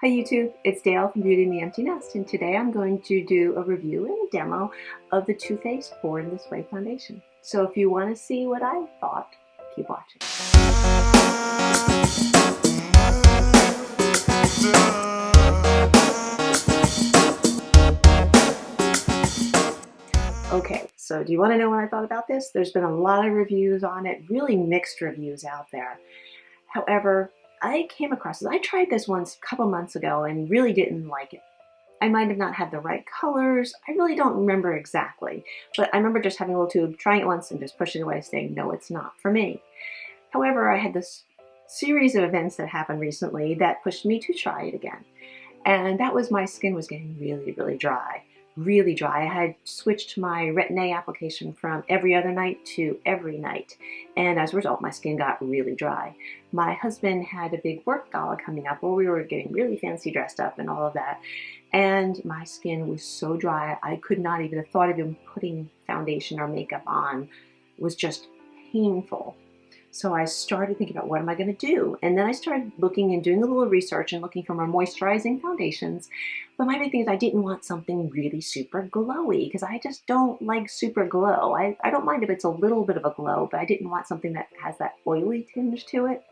Hi YouTube, it's Dale from Beauty in the Empty Nest, and today I'm going to do a review and a demo of the Too Faced Born This Way foundation. So if you want to see what I thought, keep watching. Okay, so do you want to know what I thought about this? There's been a lot of reviews on it, really mixed reviews out there. However, I came across this. I tried this once a couple months ago and really didn't like it. I might have not had the right colors. I really don't remember exactly, but I remember just having a little tube, trying it once and just pushing it away saying, no, it's not for me. However, I had this series of events that happened recently that pushed me to try it again. And that was my skin was getting really dry. Really dry. I had switched my Retin-A application from every other night to every night. And as a result, my skin got really dry. My husband had a big work gala coming up where we were getting really fancy dressed up and all of that. And my skin was so dry, I could not even have thought of even putting foundation or makeup on. It was just painful. So I started thinking about what am I going to do? And then I started looking and doing a little research and looking for more moisturizing foundations. But my big thing is I didn't want something really super glowy because I just don't like super glow. I don't mind if it's a little bit of a glow, but I didn't want something that has that oily tinge to it.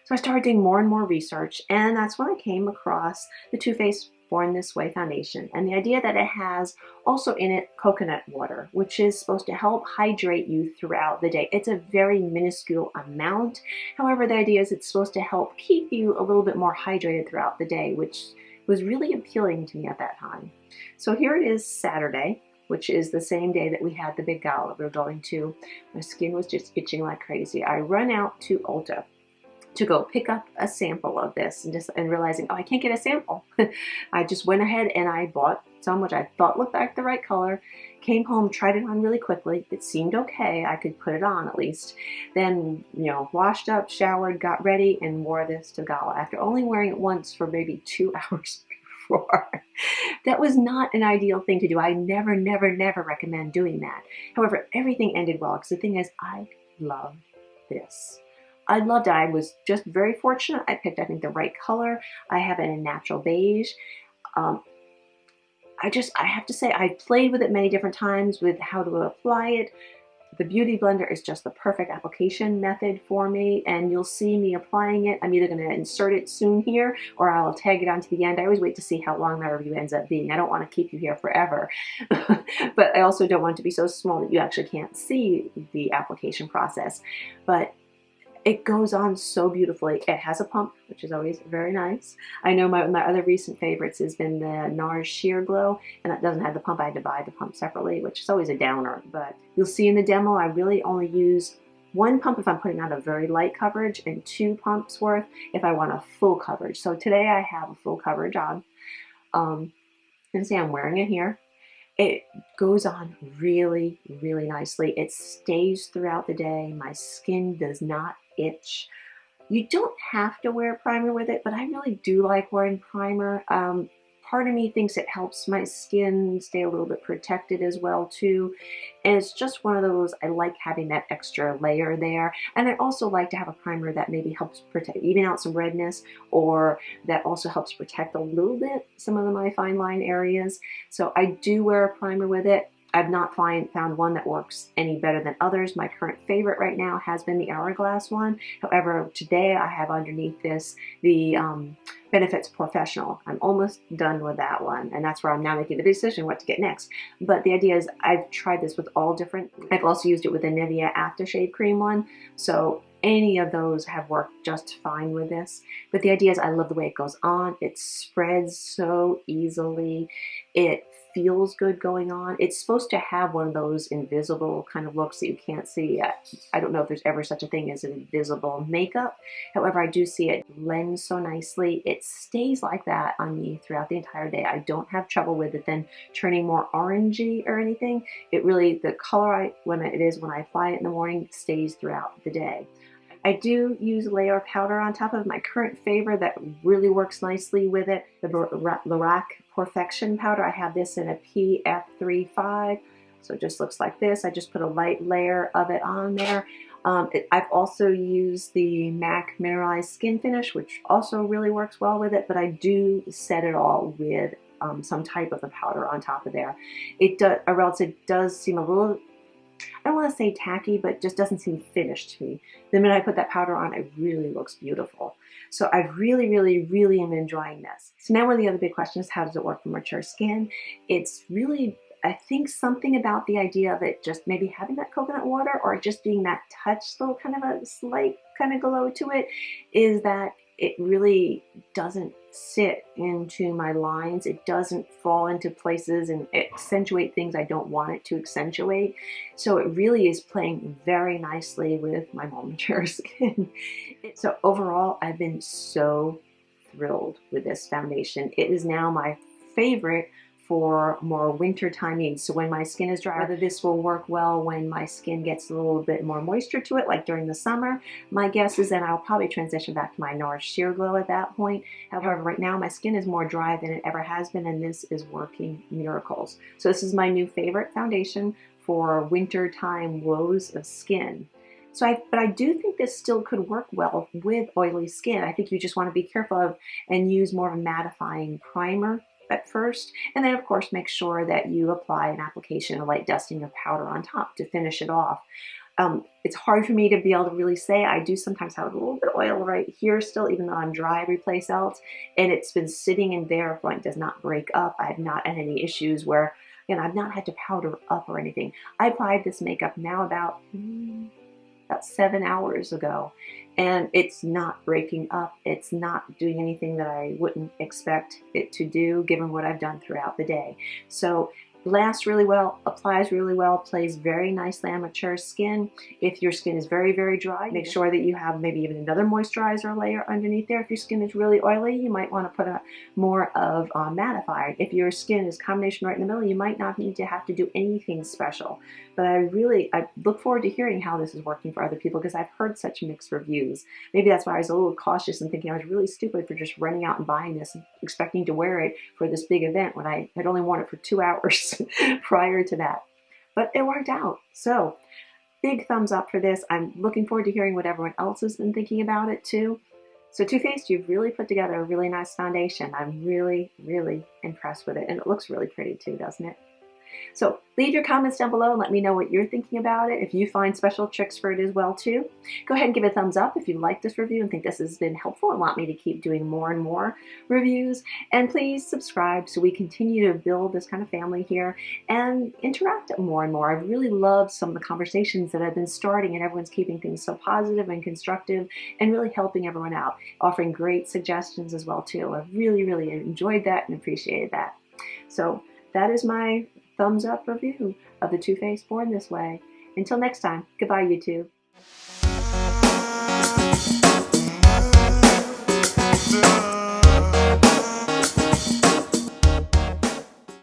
So I started doing more and more research, and that's when I came across the Too Faced Born This Way foundation, and the idea that it has also in it coconut water, which is supposed to help hydrate you throughout the day. It's a very minuscule amount. However, the idea is it's supposed to help keep you a little bit more hydrated throughout the day, which was really appealing to me at that time. So here it is Saturday, which is the same day that we had the big gala we were going to. My skin was just itching like crazy. I run out to Ulta to go pick up a sample of this and realizing, oh, I can't get a sample. I just went ahead and I bought some, which I thought looked like the right color, came home, tried it on really quickly. It seemed okay. I could put it on at least. Then, washed up, showered, got ready, and wore this to gala after only wearing it once for maybe 2 hours before. That was not an ideal thing to do. I never recommend doing that. However, everything ended well because the thing is, I love this. I loved it. I was just very fortunate. I picked, I think, the right color. I have it in natural beige. I have to say, I played with it many different times with how to apply it. The Beauty Blender is just the perfect application method for me, and you'll see me applying it. I'm either going to insert it soon here, or I'll tag it onto the end. I always wait to see how long my review ends up being. I don't want to keep you here forever, but I also don't want it to be so small that you actually can't see the application process. But it goes on so beautifully. It has a pump, which is always very nice. I know my other recent favorites has been the NARS Sheer Glow, and that doesn't have the pump. I had to buy the pump separately, which is always a downer. But you'll see in the demo, I really only use one pump if I'm putting on a very light coverage, and 2 pumps worth if I want a full coverage. So today I have a full coverage on. You can see I'm wearing it here. It goes on really nicely. It stays throughout the day. My skin does not itch. You don't have to wear primer with it, but I really do like wearing primer. Part of me thinks it helps my skin stay a little bit protected as well too. And it's just one of those, I like having that extra layer there. And I also like to have a primer that maybe helps protect, even out some redness, or that also helps protect a little bit some of my fine line areas. So I do wear a primer with it. I've not found one that works any better than others. My current favorite right now has been the Hourglass one. However, today I have underneath this the Benefits Professional. I'm almost done with that one, and that's where I'm now making the decision what to get next. But the idea is I've tried this with all different. I've also used it with the Nivea Aftershave Cream one, so any of those have worked just fine with this. But the idea is I love the way it goes on. It spreads so easily. It feels good going on. It's supposed to have one of those invisible kind of looks that you can't see. I don't know if there's ever such a thing as an invisible makeup. However, I do see it blend so nicely. It stays like that on me throughout the entire day. I don't have trouble with it then turning more orangey or anything. It really, the color when I apply it in the morning, stays throughout the day. I do use layer powder on top of my current favorite that really works nicely with it, the Lorac Perfection powder. I have this in a PF35, so it just looks like this. I just put a light layer of it on there. I've also used the MAC Mineralized Skin Finish, which also really works well with it, but I do set it all with some type of a powder on top of there. Or else it does seem a little, I don't want to say tacky, but just doesn't seem finished to me. The minute I put that powder on, it really looks beautiful. So I really, really, really am enjoying this. So now one of the other big questions, how does it work for mature skin? It's really, I think something about the idea of it just maybe having that coconut water or just being that touch, little kind of a slight kind of glow to it, is that it really doesn't sit into my lines. It doesn't fall into places and accentuate things I don't want it to accentuate. So it really is playing very nicely with my more mature skin. So overall, I've been so thrilled with this foundation. It is now my favorite for more wintertime needs. So when my skin is dry, whether this will work well when my skin gets a little bit more moisture to it, like during the summer, my guess is that I'll probably transition back to my NARS Sheer Glow at that point. However, right now my skin is more dry than it ever has been, and this is working miracles. So this is my new favorite foundation for wintertime woes of skin. But I do think this still could work well with oily skin. I think you just want to be careful of and use more of a mattifying primer at first, and then of course make sure that you apply an application, a light dusting of powder on top to finish it off. It's hard for me to be able to really say. I do sometimes have a little bit of oil right here still, even though I'm dry every place else, and it's been sitting in there, it does not break up. I've not had any issues where, you know, I've not had to powder up or anything. I applied this makeup now about 7 hours ago, and it's not breaking up. It's not doing anything that I wouldn't expect it to do given what I've done throughout the day. So lasts really well, applies really well, plays very nicely on mature skin. If your skin is very, very dry, make sure that you have maybe even another moisturizer layer underneath there. If your skin is really oily, you might want to put more of mattifier. If your skin is combination right in the middle, you might not need to have to do anything special. But I look forward to hearing how this is working for other people, because I've heard such mixed reviews. Maybe that's why I was a little cautious and thinking I was really stupid for just running out and buying this and expecting to wear it for this big event when I had only worn it for 2 hours prior to that. But it worked out. So big thumbs up for this. I'm looking forward to hearing what everyone else has been thinking about it too. So Too Faced, you've really put together a really nice foundation. I'm really, really impressed with it. And it looks really pretty too, doesn't it? So leave your comments down below and let me know what you're thinking about it. If you find special tricks for it as well too. Go ahead and give it a thumbs up if you like this review and think this has been helpful and want me to keep doing more and more reviews. And please subscribe so we continue to build this kind of family here and interact more and more. I've really loved some of the conversations that I've been starting, and everyone's keeping things so positive and constructive and really helping everyone out, offering great suggestions as well too. I've really, really enjoyed that and appreciated that. So that is my thumbs up review of the Too Faced Born This Way. Until next time, goodbye YouTube.